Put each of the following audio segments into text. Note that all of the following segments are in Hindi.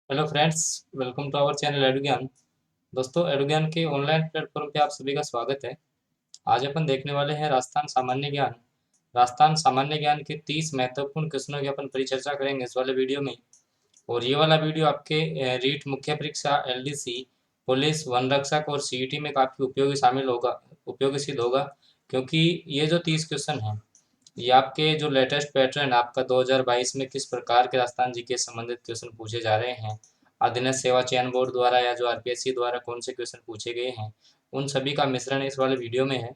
Hello friends, welcome to our channel Edugyan. दोस्तों, एडुज्ञान के ऑनलाइन प्लेटफॉर्म पे आप सभी का स्वागत है। आज अपन देखने वाले हैं राजस्थान सामान्य ज्ञान। राजस्थान सामान्य ज्ञान के 30 महत्वपूर्ण क्वेश्चनों की अपन परिचर्चा करेंगे इस वाले वीडियो में। और ये वाला वीडियो आपके रीट मुख्य परीक्षा, एलडीसी, पुलिस, वन रक्षक और सीईटी में काफ़ी उपयोगी सिद्ध होगा। क्योंकि ये जो 30 क्वेश्चन हैं, ये आपके जो लेटेस्ट पैटर्न आपका 2022 में किस प्रकार के राजस्थान जी के संबंधित क्वेश्चन पूछे जा रहे हैं, अधीनस्थ सेवा चयन बोर्ड द्वारा या जो आरपीएससी द्वारा कौन से क्वेश्चन पूछे गए हैं, उन सभी का मिश्रण इस वाले वीडियो में है।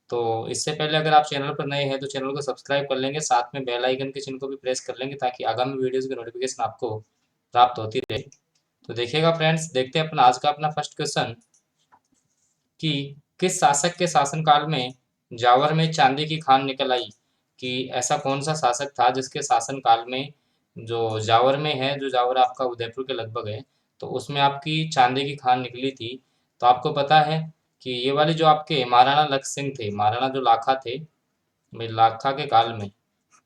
तो इससे पहले अगर आप चैनल पर नए हैं तो चैनल को सब्सक्राइब कर लेंगे, साथ में बेल आइकन के चिन्ह को भी प्रेस कर लेंगे ताकि आगामी वीडियोज़ की नोटिफिकेशन आपको प्राप्त होती रहे। तो देखिएगा फ्रेंड्स, देखते हैं अपन आज का अपना फर्स्ट क्वेश्चन कि किस शासक के शासनकाल में जावर में चांदी की खान निकल आई। कि ऐसा कौन सा शासक था जिसके शासनकाल में जो जावर में है, जो जावर आपका उदयपुर के लगभग है, तो उसमें आपकी चांदी की खान निकली थी। तो आपको पता है कि ये वाले जो आपके महाराणा लक्ष्य सिंह थे, महाराणा जो लाखा थे, भाई लाखा के काल में,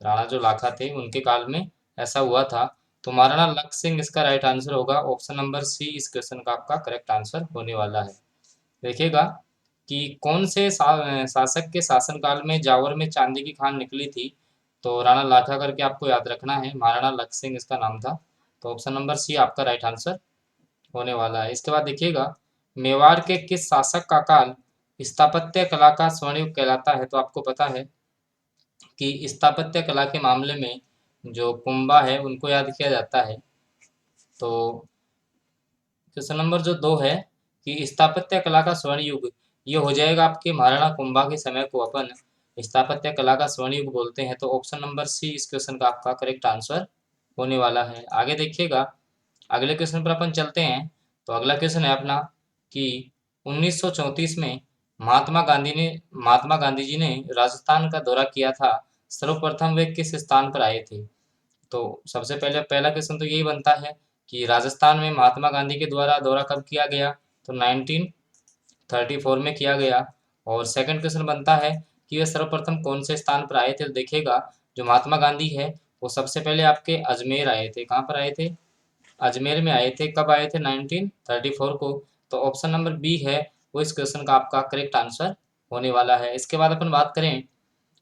राणा जो लाखा थे उनके काल में ऐसा हुआ था। तो महाराणा लक्ष्य सिंह इसका राइट आंसर होगा। ऑप्शन नंबर सी इस क्वेश्चन का आपका करेक्ट आंसर होने वाला है। देखिएगा कि कौन से शासक के शासनकाल में जावर में चांदी की खान निकली थी। तो राणा लाखा करके आपको याद रखना है, महाराणा लक्ष्य सिंह इसका नाम था। तो ऑप्शन नंबर सी आपका राइट आंसर होने वाला है। इसके बाद देखिएगा, मेवाड़ के किस शासक का काल स्थापत्य कला का स्वर्ण युग कहलाता है। तो आपको पता है कि स्थापत्य कला के मामले में जो कुंभा है उनको याद किया जाता है। तो क्वेश्चन नंबर जो 2 है कि स्थापत्य कला का स्वर्ण युग, ये हो जाएगा आपके महाराणा कुंभा के समय को अपन स्थापत्य कला का स्वर्ण युग बोलते हैं। तो ऑप्शन नंबर सी इस क्वेश्चन का आपका करेक्ट आंसर होने वाला है। आगे देखिएगा, अगले क्वेश्चन पर अपन चलते हैं। तो अगला क्वेश्चन है अपना कि 1934 में महात्मा गांधी जी ने राजस्थान का दौरा किया था। सर्वप्रथम वे किस स्थान पर आए थे। तो सबसे पहले पहला क्वेश्चन तो यही बनता है कि राजस्थान में महात्मा गांधी के द्वारा दौरा कब किया गया। तो 1934 में किया गया। और सेकंड क्वेश्चन बनता है कि वे सर्वप्रथम कौन से स्थान पर आए थे। तो देखिएगा, जो महात्मा गांधी है वो सबसे पहले आपके अजमेर आए थे। कहाँ पर आए थे? अजमेर में आए थे। कब आए थे? 1934 को। तो ऑप्शन नंबर बी है वो इस क्वेश्चन का आपका करेक्ट आंसर होने वाला है। इसके बाद अपन बात करें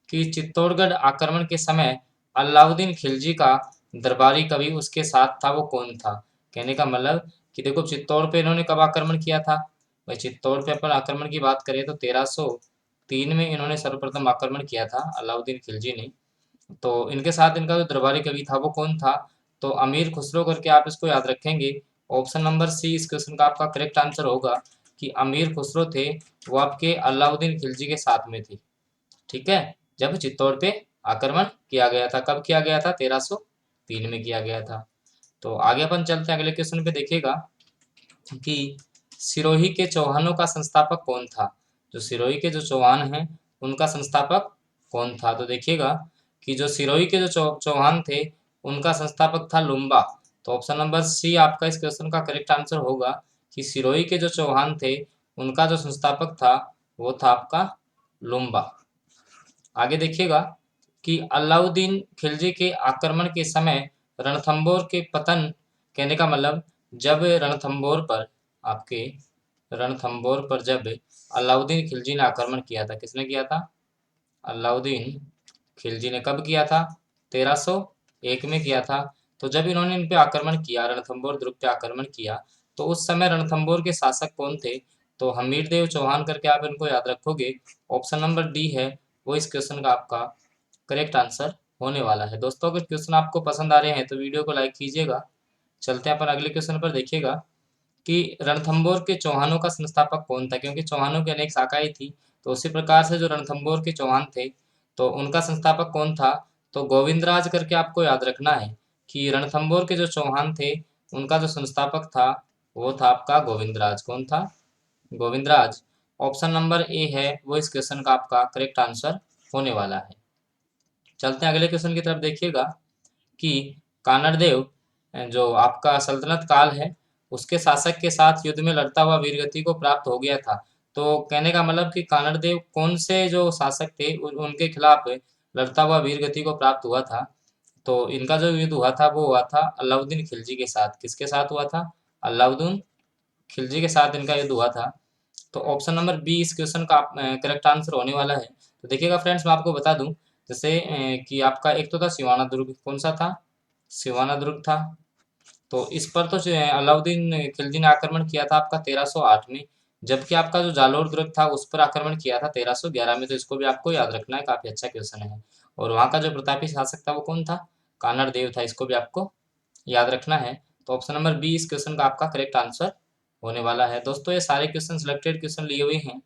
कि चित्तौड़गढ़ आक्रमण के समय अलाउद्दीन खिलजी का दरबारी कवि उसके साथ था, वो कौन था। कहने का मतलब कि देखो, चित्तौड़ पे इन्होंने कब आक्रमण किया था। भाई चित्तौड़ पे अपन आक्रमण की बात करें तो 1303 में इन्होंने सर्वप्रथम आक्रमण किया था, अलाउद्दीन खिलजी ने। तो इनके साथ इनका जो दरबारी कवि था वो कौन था। तो अमीर खुसरो करके आप इसको याद रखेंगे। ऑप्शन नंबर सी इस क्वेश्चन का आपका करेक्ट आंसर होगा कि अमीर खुसरो थे, वो आपके अलाउद्दीन खिलजी के साथ में थे। ठीक है, जब चित्तौड़ पे आक्रमण किया गया था। कब किया गया था? 1303 में किया गया था। तो आगे अपन चलते हैं अगले क्वेश्चन पे। देखिएगा कि सिरोही के चौहानों का संस्थापक कौन था। जो सिरोही के जो चौहान हैं उनका संस्थापक कौन था। तो देखिएगा कि जो सिरोही के जो चौहान थे उनका संस्थापक था लुम्बा। तो ऑप्शन नंबर सी आपका इस क्वेश्चन का करेक्ट आंसर होगा कि सिरोही के जो चौहान थे उनका जो संस्थापक था वो था आपका लुम्बा। आगे देखिएगा कि अलाउद्दीन खिलजी के आक्रमण के समय रणथंभौर के पतन, कहने का मतलब जब रणथंभौर पर आपके रणथंभौर पर जब अलाउद्दीन खिलजी ने आक्रमण किया था, किसने किया था? अलाउद्दीन खिलजी ने कब किया था? 1301 में किया था। तो जब इन्होंने इन पे आक्रमण किया, रणथंभौर दुर्ग पे आक्रमण किया, तो उस समय रणथंभौर के शासक कौन थे। तो हमीरदेव चौहान करके आप इनको याद रखोगे। ऑप्शन नंबर डी है वो इस क्वेश्चन का आपका करेक्ट आंसर होने वाला है। दोस्तों, अगर क्वेश्चन आपको पसंद आ रहे हैं तो वीडियो को लाइक कीजिएगा। चलते हैं अपन अगले क्वेश्चन पर। देखिएगा कि रणथंभौर के चौहानों का संस्थापक कौन था। क्योंकि चौहानों की अनेक शाखाएं थी, तो उसी प्रकार से जो रणथंभौर के चौहान थे तो उनका संस्थापक कौन था। तो गोविंदराज करके आपको याद रखना है कि रणथंभौर के जो चौहान थे उनका जो संस्थापक था वो था आपका गोविंदराज। कौन था? गोविंदराज। ऑप्शन नंबर ए है वो इस क्वेश्चन का आपका करेक्ट आंसर होने वाला है। चलते हैं अगले क्वेश्चन की तरफ। देखिएगा कि कानड़देव जो आपका सल्तनत काल है उसके शासक के साथ युद्ध में लड़ता हुआ वीरगति को प्राप्त हो गया था। तो कहने का मतलब कि कानड़देव कौन से जो शासक थे उनके खिलाफ लड़ता हुआ वीरगति को प्राप्त हुआ था। तो इनका जो युद्ध हुआ था वो हुआ था अलाउद्दीन खिलजी के साथ। किसके साथ हुआ था? अलाउद्दीन खिलजी के साथ इनका युद्ध हुआ था। तो ऑप्शन नंबर बी इस क्वेश्चन का करेक्ट आंसर होने वाला है। तो देखिएगा फ्रेंड्स, मैं आपको बता दूं जैसे कि आपका एक तो था सिवाना दुर्ग। कौन सा था? सिवाना दुर्ग था। तो इस पर तो जो है अलाउद्दीन खिलजी ने आक्रमण किया था आपका 1308 में। जबकि आपका जो जालोर दुर्ग था उस पर आक्रमण किया था 1311 में। तो इसको भी आपको याद रखना है, काफी अच्छा क्वेश्चन है। और वहाँ का जो प्रतापी शासक था वो कौन था? कानड़ देव था। इसको भी आपको याद रखना है। तो ऑप्शन नंबर बी इस क्वेश्चन का आपका करेक्ट आंसर होने वाला है। दोस्तों ये सारे क्वेश्चन सिलेक्टेड क्वेश्चन लिए हुए हैं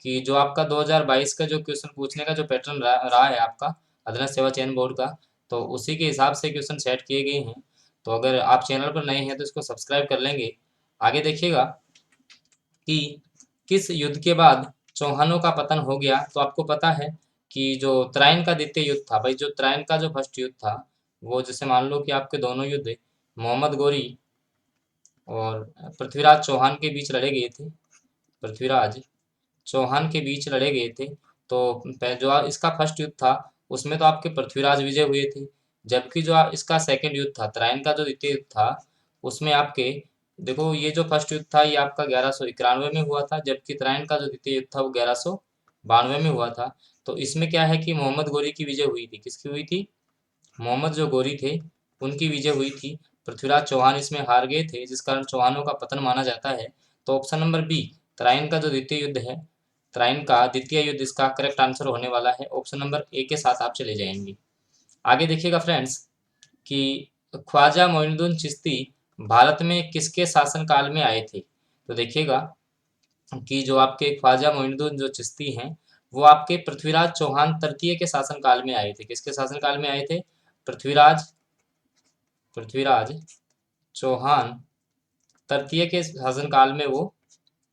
कि जो आपका 2022 का जो क्वेश्चन पूछने का जो पैटर्न रहा है आपका अधीनस्थ सेवा चयन बोर्ड का, तो उसी के हिसाब से क्वेश्चन सेट किए गए हैं। तो अगर आप चैनल पर नए हैं तो इसको सब्सक्राइब कर लेंगे। आगे देखिएगा कि किस युद्ध के बाद चौहानों का पतन हो गया। तो आपको पता है कि जो त्राइन का द्वितीय युद्ध था भाई, जो त्राइन का जो फर्स्ट युद्ध था वो जैसे मान लो कि आपके दोनों युद्ध मोहम्मद गोरी और पृथ्वीराज चौहान के बीच लड़े गए थे। पृथ्वीराज चौहान के बीच लड़े गए थे। तो जो इसका फर्स्ट युद्ध था उसमें तो आपके पृथ्वीराज विजय हुए थे। जबकि जो इसका सेकंड युद्ध था, त्राइन का जो द्वितीय युद्ध था, उसमें आपके देखो ये जो फर्स्ट युद्ध था ये आपका 1191 में हुआ था। जबकि त्राइन का जो द्वितीय युद्ध था वो 1192 में हुआ था। तो इसमें क्या है कि मोहम्मद गोरी की विजय हुई थी। किसकी हुई थी? मोहम्मद जो गोरी थे उनकी विजय हुई थी। पृथ्वीराज चौहान इसमें हार गए थे जिस कारण चौहानों का पतन माना जाता है। तो ऑप्शन नंबर बी त्राइन का जो द्वितीय युद्ध है, त्राइन का द्वितीय युद्ध इसका करेक्ट आंसर होने वाला है। ऑप्शन नंबर ए के साथ आप चले जाएंगे। आगे देखिएगा फ्रेंड्स कि ख्वाजा मोइनुद्दीन चिश्ती भारत में किसके शासनकाल में आए थे। तो देखिएगा कि जो आपके ख्वाजा मोइनुद्दीन जो चिश्ती हैं वो आपके पृथ्वीराज चौहान तृतीय के शासनकाल में आए थे। किसके शासनकाल में आए थे? पृथ्वीराज पृथ्वीराज चौहान तृतीय के शासनकाल में वो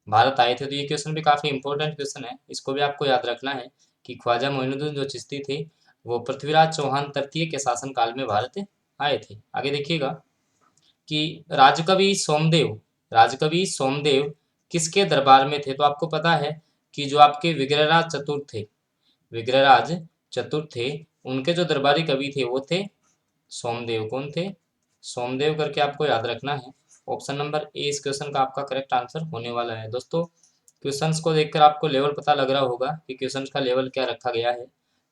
भारत आए थे। तो ये क्वेश्चन भी काफी इंपॉर्टेंट क्वेश्चन है, इसको भी आपको याद रखना है कि ख्वाजा मोइनुद्दीन जो चिश्ती थे वो पृथ्वीराज चौहान तृतीय के शासनकाल में भारत आए थे। आगे देखिएगा कि राजकवि सोमदेव किसके दरबार में थे। तो आपको पता है कि जो आपके विग्रहराज चतुर्थ थे उनके जो दरबारी कवि थे वो थे सोमदेव। कौन थे? सोमदेव करके आपको याद रखना है। ऑप्शन नंबर ए इस क्वेश्चन का आपका करेक्ट आंसर होने वाला है। दोस्तों क्वेश्चंस को देखकर आपको लेवल पता लग रहा होगा कि क्वेश्चंस का लेवल क्या रखा गया है।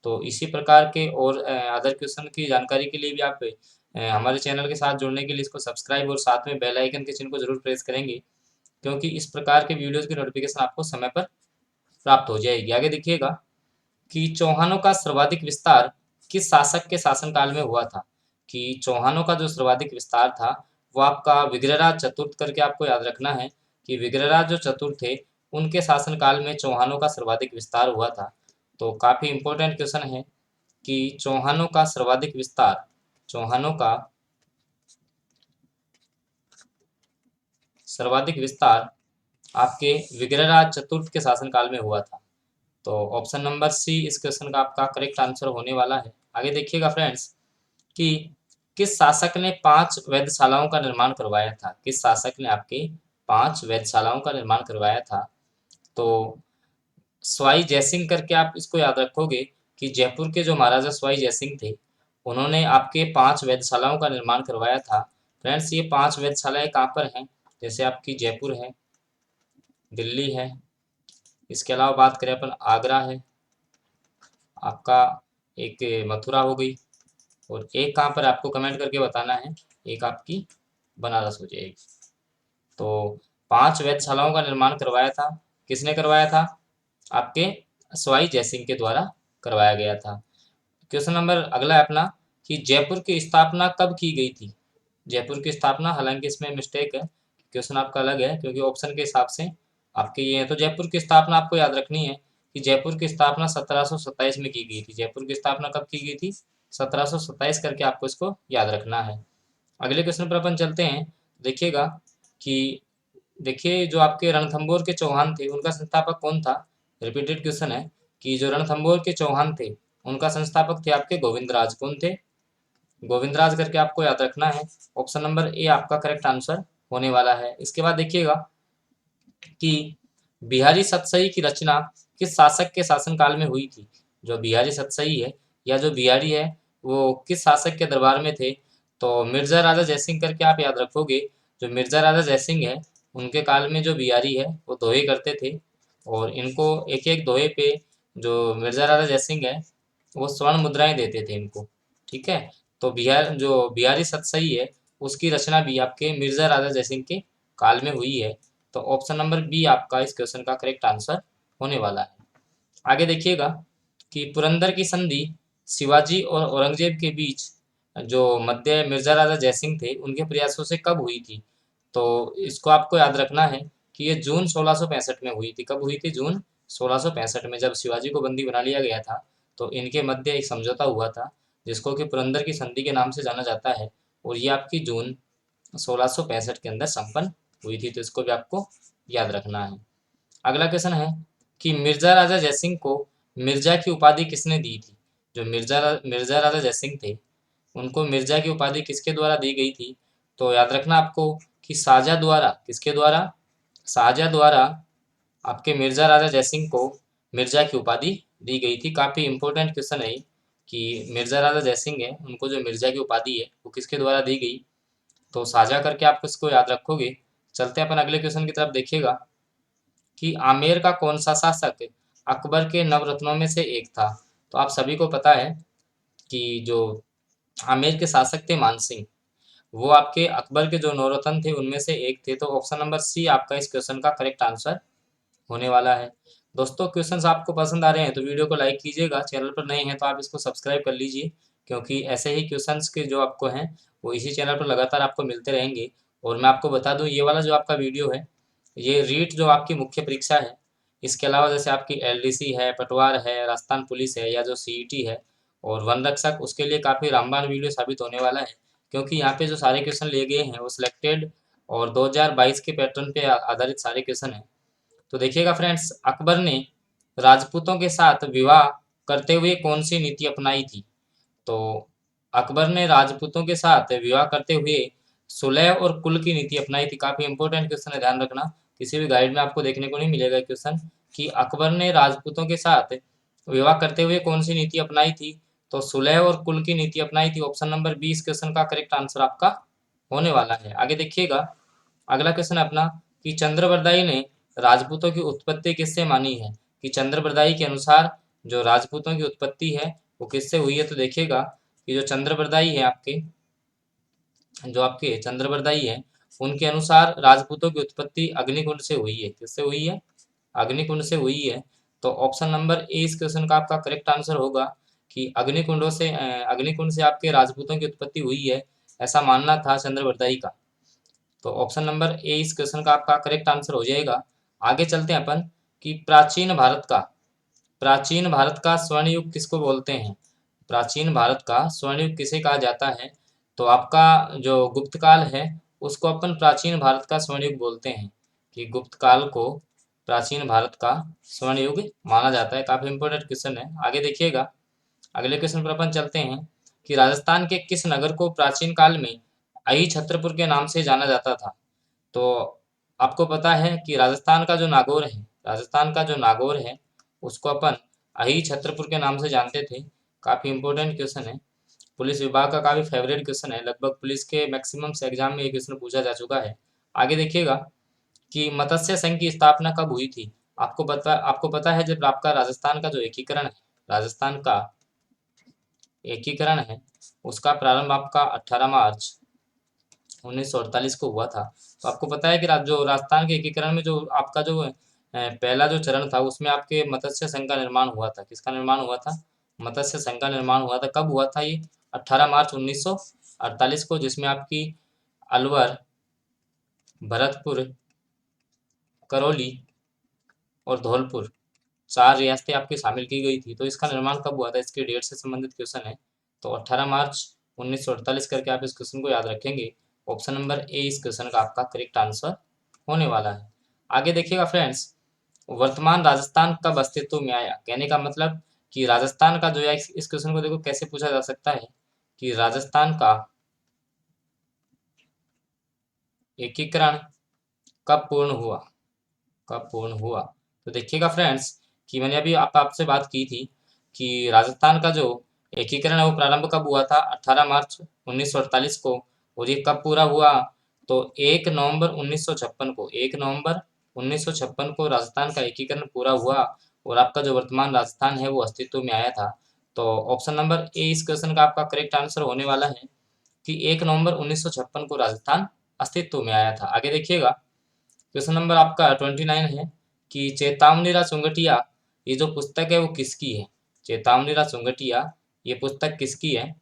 तो इसी प्रकार के और अदर क्वेश्चन की जानकारी के लिए भी आप हमारे चैनल के साथ जुड़ने के लिए इसको सब्सक्राइब और साथ में बेल आइकन के चिन्ह को जरूर प्रेस करेंगे, क्योंकि इस प्रकार के वीडियोस की नोटिफिकेशन आपको समय पर प्राप्त हो जाएगी। आगे देखिएगा कि चौहानों का सर्वाधिक विस्तार किस शासक के शासनकाल में हुआ था। कि चौहानों का जो सर्वाधिक विस्तार था वो आपका विग्रहराज चतुर्थ करके आपको याद रखना है कि विग्रहराज जो चतुर्थ थे उनके शासनकाल में चौहानों का सर्वाधिक विस्तार हुआ था। तो काफी इंपॉर्टेंट क्वेश्चन है कि चौहानों का सर्वाधिक विस्तार आपके विग्रहराज चतुर्थ के शासनकाल में हुआ था। तो ऑप्शन नंबर सी इस क्वेश्चन का आपका करेक्ट आंसर होने वाला है। आगे देखिएगा फ्रेंड्स कि किस शासक ने 5 वेधशालाओं का निर्माण करवाया था। किस शासक ने आपके 5 वेधशालाओं का निर्माण करवाया था। तो सवाई जयसिंह करके आप इसको याद रखोगे कि जयपुर के जो महाराजा सवाई जयसिंह थे उन्होंने आपके 5 वेधशालाओं का निर्माण करवाया था। फ्रेंड्स ये 5 वेधशालाएं कहाँ पर हैं? जैसे आपकी जयपुर है, दिल्ली है, इसके अलावा बात करें अपन आगरा है, आपका एक मथुरा हो गई, और एक कहाँ पर आपको कमेंट करके बताना है, एक आपकी बनारस हो जाएगी। तो 5 वेधशालाओं का निर्माण करवाया था। किसने करवाया था? आपके सवाई जयसिंह के द्वारा करवाया गया था। क्वेश्चन नंबर अगला है अपना कि जयपुर की स्थापना कब की गई थी। जयपुर की स्थापना, हालांकि इसमें मिस्टेक है, क्वेश्चन आपका अलग है क्योंकि ऑप्शन के हिसाब से आपके ये है। तो जयपुर की स्थापना आपको याद रखनी है कि जयपुर की स्थापना 1727 में की गई थी। जयपुर की स्थापना कब की गई थी? 1727 करके आपको इसको याद रखना है। अगले क्वेश्चन पर अपन चलते हैं। देखिएगा कि देखिए जो आपके रणथंबोर के चौहान थे उनका संस्थापक कौन था। रिपीटेड क्वेश्चन है कि जो रणथंबोर के चौहान थे उनका संस्थापक थे आपके गोविंदराज। कौन थे? गोविंदराज करके आपको याद रखना है। ऑप्शन नंबर ए आपका करेक्ट आंसर होने वाला है। इसके बाद देखिएगा कि बिहारी सतसई की रचना किस शासक के शासनकाल में हुई थी। जो बिहारी सतसई है या जो बिहारी है वो किस शासक के दरबार में थे? तो मिर्जा राजा जयसिंह करके आप याद रखोगे। जो मिर्जा राजा जयसिंह है, उनके काल में जो बिहारी है वो दोहे करते थे, और इनको एक एक दोहे पे जो मिर्जा राजा जयसिंह है वो स्वर्ण मुद्राएं देते थे इनको। ठीक है, तो बिहारी सतसई है, उसकी रचना भी आपके मिर्जा राजा जयसिंह के काल में हुई है। तो ऑप्शन नंबर बी आपका इस क्वेश्चन का करेक्ट आंसर होने वाला है। आगे देखिएगा कि पुरंदर की संधि शिवाजी और औरंगजेब के बीच जो मध्य मिर्जा राजा जयसिंह थे उनके प्रयासों से कब हुई थी? तो इसको आपको याद रखना है कि ये जून 1665 में हुई थी। कब हुई थी? जून 1665 में, जब शिवाजी को बंदी बना लिया गया था तो इनके मध्य एक समझौता हुआ था जिसको कि पुरंदर की संधि के नाम से जाना जाता है, और ये आपकी जून 1665 के अंदर संपन्न हुई थी। तो इसको भी आपको याद रखना है। अगला क्वेश्चन है कि मिर्जा राजा जयसिंह को मिर्जा की उपाधि किसने दी थी? जो मिर्जा राजा जयसिंह थे उनको मिर्जा की उपाधि किसके द्वारा दी गई थी? तो याद रखना आपको कि शाहजहाँ द्वारा। किसके द्वारा? शाहजहाँ द्वारा आपके मिर्जा राजा जयसिंह को मिर्जा की उपाधि दी गई थी। काफी इंपॉर्टेंट क्वेश्चन है कि मिर्जा राजा जयसिंह है उनको जो मिर्जा की उपाधि है वो किसके द्वारा दी गई? तो साझा करके आप इसको याद रखोगे। चलते हैं अपन अगले क्वेश्चन की तरफ। देखिएगा कि आमेर का कौन सा शासक अकबर के नवरत्नों में से एक था? तो आप सभी को पता है कि जो आमेर के शासक थे मानसिंह, वो आपके अकबर के जो नवरत्न थे उनमें से एक थे। तो ऑप्शन नंबर सी आपका इस क्वेश्चन का करेक्ट आंसर होने वाला है। दोस्तों, क्वेश्चंस आपको पसंद आ रहे हैं तो वीडियो को लाइक कीजिएगा। चैनल पर नए हैं तो आप इसको सब्सक्राइब कर लीजिए, क्योंकि ऐसे ही क्वेश्चंस के जो आपको हैं वो इसी चैनल पर लगातार आपको मिलते रहेंगे। और मैं आपको बता दूं, ये वाला जो आपका वीडियो है ये रीट जो आपकी मुख्य परीक्षा है, इसके अलावा जैसे आपकी एलडीसी है, पटवार है, राजस्थान पुलिस है, या जो सीईटी है और वन रक्षक, उसके लिए काफ़ी रामबाण वीडियो साबित होने वाला है। क्योंकि यहाँ पे जो सारे क्वेश्चन लिए गए हैं वो सिलेक्टेड और 2022 के पैटर्न पे आधारित सारे क्वेश्चन हैं। तो देखिएगा फ्रेंड्स, अकबर ने राजपूतों के साथ विवाह करते हुए कौन सी नीति अपनाई थी? तो अकबर ने राजपूतों के साथ विवाह करते हुए सुलह और कुल की नीति अपनाई थी। काफी इंपॉर्टेंट क्वेश्चन है, ध्यान रखना। किसी भी गाइड में आपको देखने को नहीं मिलेगा क्वेश्चन कि अकबर ने राजपूतों के साथ विवाह करते हुए कौन सी नीति अपनाई थी? तो सुलह और कुल की नीति अपनाई थी। ऑप्शन नंबर 20 क्वेश्चन का करेक्ट आंसर आपका होने वाला है। आगे देखिएगा, अगला क्वेश्चन है अपना कि चंद्रबरदाई ने राजपूतों की उत्पत्ति किससे मानी है? कि चंद्रबरदाई के अनुसार जो राजपूतों की उत्पत्ति है वो किससे हुई है? तो देखिएगा कि जो चंद्रबरदाई है आपके, जो आपके चंद्रबरदाई है, उनके अनुसार राजपूतों की उत्पत्ति अग्निकुंड से हुई है। किससे हुई है? अग्निकुंड से हुई है। तो ऑप्शन नंबर ए इस क्वेश्चन का आपका करेक्ट आंसर होगा कि अग्निकुंड से आपके राजपूतों की उत्पत्ति हुई है, ऐसा मानना था चंद्रबरदाई का। तो ऑप्शन नंबर ए इस क्वेश्चन का आपका करेक्ट आंसर हो जाएगा। आगे चलते हैं अपन कि प्राचीन भारत का स्वर्ण युग किसको बोलते हैं? प्राचीन भारत का स्वर्ण युग किसे कहा जाता है? तो आपका जो गुप्त काल है उसको अपन प्राचीन भारत का स्वर्ण युग बोलते हैं, कि गुप्त काल को प्राचीन भारत का स्वर्ण युग माना जाता है। काफी इंपॉर्टेंट क्वेश्चन है। आगे देखिएगा, अगले क्वेश्चन पर अपन चलते हैं कि राजस्थान के किस नगर को प्राचीन काल में अहि छत्रपुर के नाम से जाना जाता था? तो आपको पता है कि राजस्थान का जो नागौर है उसको अपन अहि छत्रपुर के नाम से जानते थे। काफी इंपॉर्टेंट क्वेश्चन है, पुलिस विभाग का काफी फेवरेट क्वेश्चन है। लगभग पुलिस के मैक्सिमम से एग्जाम में ये क्वेश्चन पूछा जा चुका है। आगे देखिएगा कि मत्स्य संघ की स्थापना कब हुई थी? आपको पता है जब आपका राजस्थान का एकीकरण है उसका प्रारंभ आपका 18 मार्च 1948 को हुआ था। तो आपको पता है कि जो राजस्थान के एकीकरण में जो आपका जो पहला जो चरण था उसमें आपके मत्स्य संघ का निर्माण हुआ था। किसका निर्माण हुआ था? मत्स्य संघ का निर्माण हुआ था। कब हुआ था ये? 18 मार्च 1948 को, जिसमें आपकी अलवर, भरतपुर, करौली और धौलपुर, 4 रियासतें आपकी शामिल की गई थी। तो इसका निर्माण कब हुआ था, इसके डेट से संबंधित क्वेश्चन है। तो 18 मार्च 1948 करके आप इस क्वेश्चन को याद रखेंगे। ऑप्शन नंबर ए इस क्वेश्चन का आपका करेक्ट आंसर होने वाला है। आगे देखिएगा फ्रेंड्स, वर्तमान राजस्थान कब अस्तित्व में आया? कहने का मतलब कि राजस्थान का जो है, इस क्वेश्चन को देखो कैसे पूछा जा सकता है कि राजस्थान का एकीकरण कब पूर्ण हुआ? कब पूर्ण हुआ? तो देखिएगा फ्रेंड्स कि मैंने अभी आपसे बात की थी कि राजस्थान का जो एकीकरण है वो प्रारंभ कब हुआ था? 18 मार्च 1948 को। और ये कब पूरा हुआ? तो 1 नवंबर 1956 को। 1 नवंबर 1956 को राजस्थान का एकीकरण पूरा हुआ और आपका जो वर्तमान राजस्थान है वो अस्तित्व में आया था। तो ऑप्शन नंबर ए इस क्वेश्चन का आपका करेक्ट आंसर होने वाला है कि 1 नवंबर 1956 को राजस्थान अस्तित्व में आया था। आगे देखिएगा, क्वेश्चन नंबर आपका 29 है कि चेतावनीरा चुंगटिया, ये जो पुस्तक है वो किसकी है? चेतावनीरा चुंगटिया ये पुस्तक किसकी है?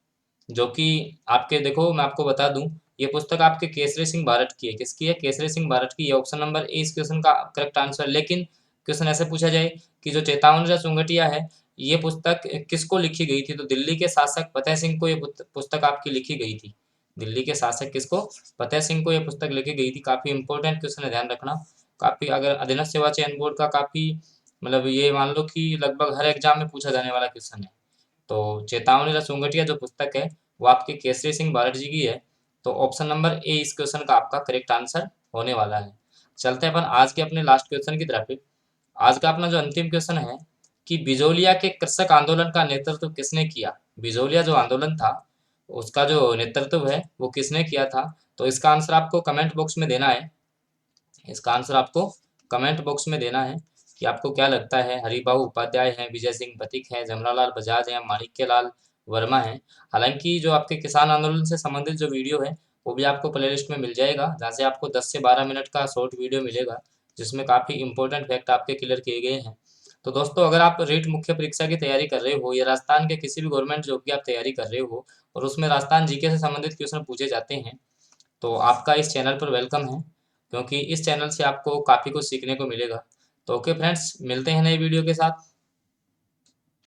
जो कि आपके देखो मैं आपको बता दूं, ये पुस्तक आपके केसरी सिंह भारत की है। किसकी है? केसरी सिंह भारत की है। ऑप्शन नंबर ए इस क्वेश्चन का करेक्ट आंसर। लेकिन क्वेश्चन ऐसे पूछा जाए कि जो चेतावनीरा चुंगटिया है ये पुस्तक किसको लिखी गई थी? तो दिल्ली के शासक फतेह सिंह को ये पुस्तक आपकी लिखी गई थी। दिल्ली के शासक किसको? फतेह सिंह को ये पुस्तक लिखी गई थी। काफी इंपॉर्टेंट क्वेश्चन है, ध्यान रखना। काफी अगर अधीनस्थ सेवा चयन बोर्ड का काफी मतलब ये मान लो कि लगभग हर एग्जाम में पूछा जाने वाला क्वेश्चन है। तो चेतावनी चुंगटिया जो पुस्तक है वो आपके केसरी सिंह भारत जी की है। तो ऑप्शन नंबर ए इस क्वेश्चन का आपका करेक्ट आंसर होने वाला है। चलते हैं अपन आज के अपने लास्ट क्वेश्चन की तरफ। आज का अपना जो अंतिम क्वेश्चन है कि बिजोलिया के कृषक आंदोलन का नेतृत्व किसने किया? बिजोलिया जो आंदोलन था उसका जो नेतृत्व है वो किसने किया था? तो इसका आंसर आपको कमेंट बॉक्स में देना है। इसका आंसर आपको कमेंट बॉक्स में देना है कि आपको क्या लगता है। हरिबाबू उपाध्याय हैं, विजय सिंह पथिक हैं, जमनालाल बजाज हैं, माणिक्य लाल वर्मा हैं। हालांकि जो आपके किसान आंदोलन से संबंधित जो वीडियो है वो भी आपको प्लेलिस्ट में मिल जाएगा, जहाँ से आपको 10 से 12 मिनट का शॉर्ट वीडियो मिलेगा जिसमें काफ़ी इंपॉर्टेंट फैक्ट आपके क्लियर किए गए हैं। तो दोस्तों अगर आप रीट मुख्य परीक्षा की तैयारी कर रहे हो या राजस्थान के किसी भी गवर्नमेंट जॉब की आप तैयारी कर रहे हो और उसमें राजस्थान जीके से संबंधित क्वेश्चन पूछे जाते हैं तो आपका इस चैनल पर वेलकम है, क्योंकि इस चैनल से आपको काफ़ी कुछ सीखने को मिलेगा। तो ओके फ्रेंड्स, मिलते हैं नई वीडियो के साथ।